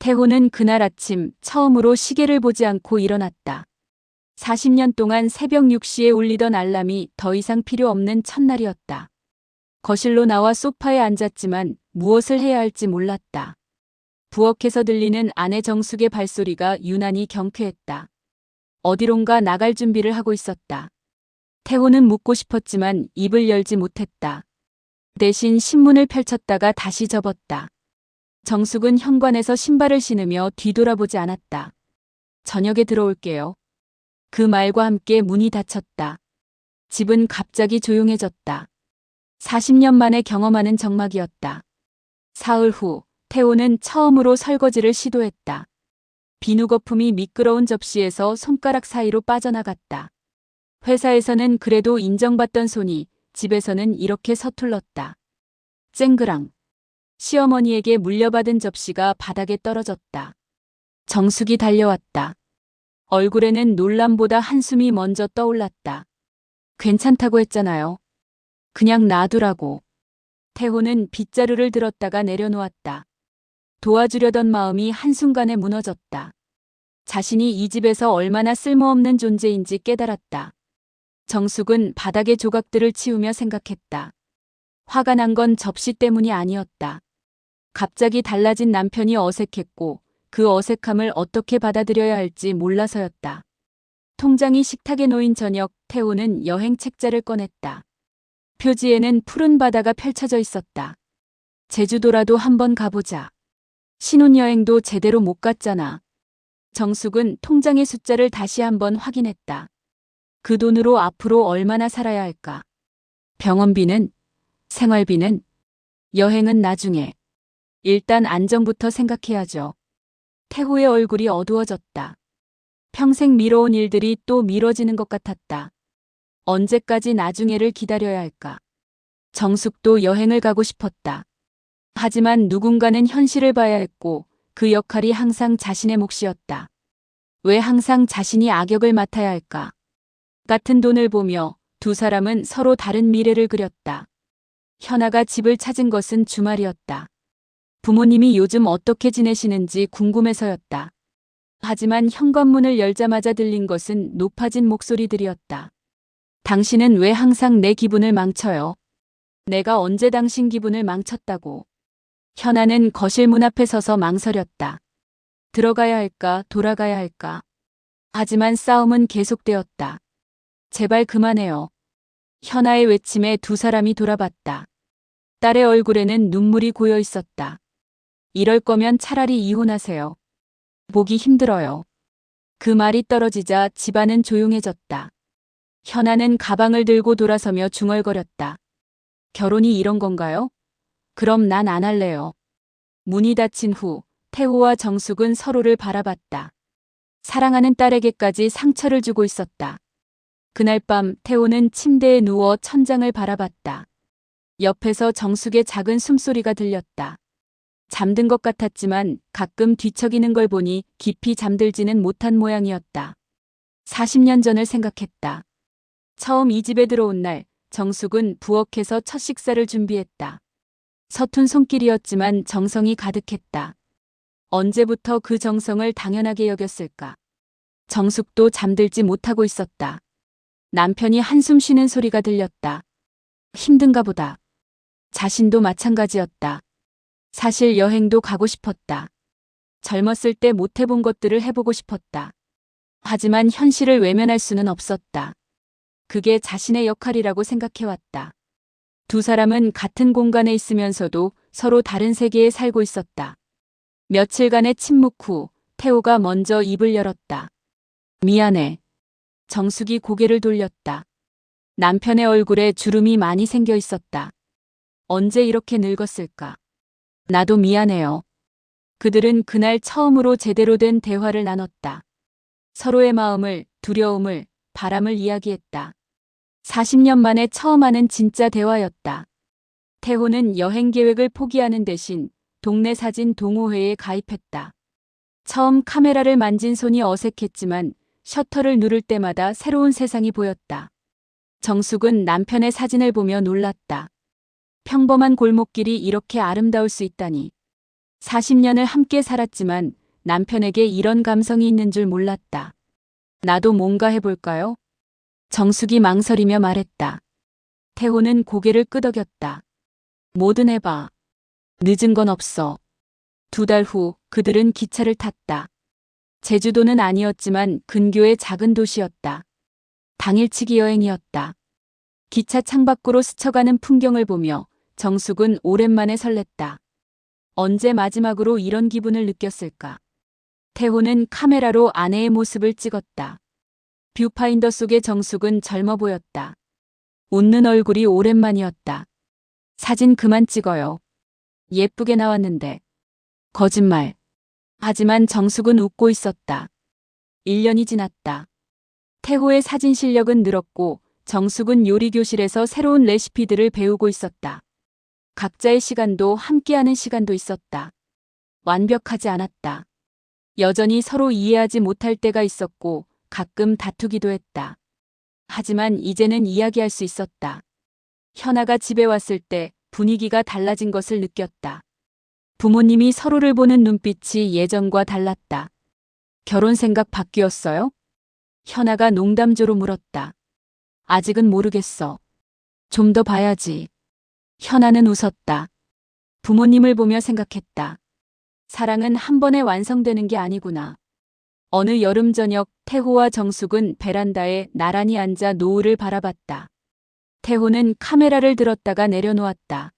태호는 그날 아침 처음으로 시계를 보지 않고 일어났다. 40년 동안 새벽 6시에 울리던 알람이 더 이상 필요 없는 첫날이었다. 거실로 나와 소파에 앉았지만 무엇을 해야 할지 몰랐다. 부엌에서 들리는 아내 정숙의 발소리가 유난히 경쾌했다. 어디론가 나갈 준비를 하고 있었다. 태호는 묻고 싶었지만 입을 열지 못했다. 대신 신문을 펼쳤다가 다시 접었다. 정숙은 현관에서 신발을 신으며 뒤돌아보지 않았다. 저녁에 들어올게요. 그 말과 함께 문이 닫혔다. 집은 갑자기 조용해졌다. 40년 만에 경험하는 정막이었다. 사흘 후 태호는 처음으로 설거지를 시도했다. 비누 거품이 미끄러운 접시에서 손가락 사이로 빠져나갔다. 회사에서는 그래도 인정받던 손이 집에서는 이렇게 서툴렀다. 쨍그랑. 시어머니에게 물려받은 접시가 바닥에 떨어졌다. 정숙이 달려왔다. 얼굴에는 놀람보다 한숨이 먼저 떠올랐다. 괜찮다고 했잖아요. 그냥 놔두라고. 태호는 빗자루를 들었다가 내려놓았다. 도와주려던 마음이 한순간에 무너졌다. 자신이 이 집에서 얼마나 쓸모없는 존재인지 깨달았다. 정숙은 바닥의 조각들을 치우며 생각했다. 화가 난 건 접시 때문이 아니었다. 갑자기 달라진 남편이 어색했고 그 어색함을 어떻게 받아들여야 할지 몰라서였다. 통장이 식탁에 놓인 저녁, 태호는 여행 책자를 꺼냈다. 표지에는 푸른 바다가 펼쳐져 있었다. 제주도라도 한번 가보자. 신혼여행도 제대로 못 갔잖아. 정숙은 통장의 숫자를 다시 한번 확인했다. 그 돈으로 앞으로 얼마나 살아야 할까? 병원비는? 생활비는? 여행은 나중에. 일단 안정부터 생각해야죠. 태호의 얼굴이 어두워졌다. 평생 미뤄온 일들이 또 미뤄지는 것 같았다. 언제까지 나중에를 기다려야 할까? 정숙도 여행을 가고 싶었다. 하지만 누군가는 현실을 봐야 했고 그 역할이 항상 자신의 몫이었다. 왜 항상 자신이 악역을 맡아야 할까? 같은 돈을 보며 두 사람은 서로 다른 미래를 그렸다. 현아가 집을 찾은 것은 주말이었다. 부모님이 요즘 어떻게 지내시는지 궁금해서였다. 하지만 현관문을 열자마자 들린 것은 높아진 목소리들이었다. 당신은 왜 항상 내 기분을 망쳐요? 내가 언제 당신 기분을 망쳤다고. 현아는 거실 문 앞에 서서 망설였다. 들어가야 할까, 돌아가야 할까. 하지만 싸움은 계속되었다. 제발 그만해요. 현아의 외침에 두 사람이 돌아봤다. 딸의 얼굴에는 눈물이 고여 있었다. 이럴 거면 차라리 이혼하세요. 보기 힘들어요. 그 말이 떨어지자 집안은 조용해졌다. 현아는 가방을 들고 돌아서며 중얼거렸다. 결혼이 이런 건가요? 그럼 난 안 할래요. 문이 닫힌 후 태호와 정숙은 서로를 바라봤다. 사랑하는 딸에게까지 상처를 주고 있었다. 그날 밤 태호는 침대에 누워 천장을 바라봤다. 옆에서 정숙의 작은 숨소리가 들렸다. 잠든 것 같았지만 가끔 뒤척이는 걸 보니 깊이 잠들지는 못한 모양이었다. 40년 전을 생각했다. 처음 이 집에 들어온 날 정숙은 부엌에서 첫 식사를 준비했다. 서툰 손길이었지만 정성이 가득했다. 언제부터 그 정성을 당연하게 여겼을까? 정숙도 잠들지 못하고 있었다. 남편이 한숨 쉬는 소리가 들렸다. 힘든가 보다. 자신도 마찬가지였다. 사실 여행도 가고 싶었다. 젊었을 때 못 해본 것들을 해보고 싶었다. 하지만 현실을 외면할 수는 없었다. 그게 자신의 역할이라고 생각해왔다. 두 사람은 같은 공간에 있으면서도 서로 다른 세계에 살고 있었다. 며칠간의 침묵 후 태호가 먼저 입을 열었다. 미안해. 정숙이 고개를 돌렸다. 남편의 얼굴에 주름이 많이 생겨 있었다. 언제 이렇게 늙었을까? 나도 미안해요. 그들은 그날 처음으로 제대로 된 대화를 나눴다. 서로의 마음을, 두려움을, 바람을 이야기했다. 40년 만에 처음 하는 진짜 대화였다. 태호는 여행 계획을 포기하는 대신 동네 사진 동호회에 가입했다. 처음 카메라를 만진 손이 어색했지만 셔터를 누를 때마다 새로운 세상이 보였다. 정숙은 남편의 사진을 보며 놀랐다. 평범한 골목길이 이렇게 아름다울 수 있다니. 40년을 함께 살았지만 남편에게 이런 감성이 있는 줄 몰랐다. 나도 뭔가 해볼까요? 정숙이 망설이며 말했다. 태호는 고개를 끄덕였다. 뭐든 해봐. 늦은 건 없어. 2달 후 그들은 기차를 탔다. 제주도는 아니었지만 근교의 작은 도시였다. 당일치기 여행이었다. 기차 창밖으로 스쳐가는 풍경을 보며 정숙은 오랜만에 설렜다. 언제 마지막으로 이런 기분을 느꼈을까? 태호는 카메라로 아내의 모습을 찍었다. 뷰파인더 속의 정숙은 젊어 보였다. 웃는 얼굴이 오랜만이었다. 사진 그만 찍어요. 예쁘게 나왔는데. 거짓말. 하지만 정숙은 웃고 있었다. 1년이 지났다. 태호의 사진 실력은 늘었고 정숙은 요리교실에서 새로운 레시피들을 배우고 있었다. 각자의 시간도 함께하는 시간도 있었다. 완벽하지 않았다. 여전히 서로 이해하지 못할 때가 있었고 가끔 다투기도 했다. 하지만 이제는 이야기할 수 있었다. 현아가 집에 왔을 때 분위기가 달라진 것을 느꼈다. 부모님이 서로를 보는 눈빛이 예전과 달랐다. 결혼 생각 바뀌었어요? 현아가 농담조로 물었다. 아직은 모르겠어. 좀 더 봐야지. 현아는 웃었다. 부모님을 보며 생각했다. 사랑은 한 번에 완성되는 게 아니구나. 어느 여름 저녁 태호와 정숙은 베란다에 나란히 앉아 노을을 바라봤다. 태호는 카메라를 들었다가 내려놓았다.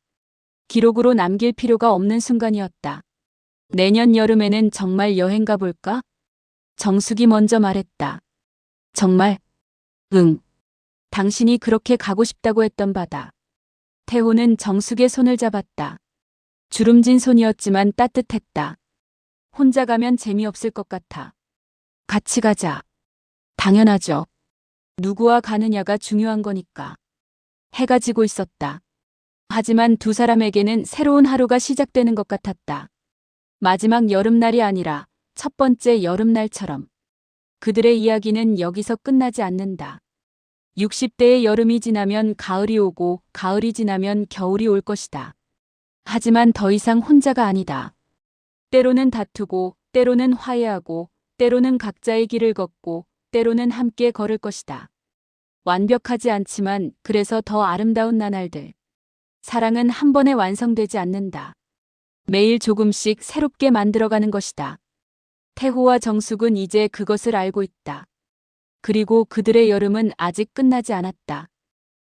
기록으로 남길 필요가 없는 순간이었다. 내년 여름에는 정말 여행 가볼까? 정숙이 먼저 말했다. 정말? 응. 당신이 그렇게 가고 싶다고 했던 바다. 태호는 정숙의 손을 잡았다. 주름진 손이었지만 따뜻했다. 혼자 가면 재미없을 것 같아. 같이 가자. 당연하죠. 누구와 가느냐가 중요한 거니까. 해가 지고 있었다. 하지만 두 사람에게는 새로운 하루가 시작되는 것 같았다. 마지막 여름날이 아니라 첫 번째 여름날처럼. 그들의 이야기는 여기서 끝나지 않는다. 60대의 여름이 지나면 가을이 오고 가을이 지나면 겨울이 올 것이다. 하지만 더 이상 혼자가 아니다. 때로는 다투고 때로는 화해하고 때로는 각자의 길을 걷고 때로는 함께 걸을 것이다. 완벽하지 않지만 그래서 더 아름다운 나날들. 사랑은 한 번에 완성되지 않는다. 매일 조금씩 새롭게 만들어가는 것이다. 태호와 정숙은 이제 그것을 알고 있다. 그리고 그들의 여름은 아직 끝나지 않았다.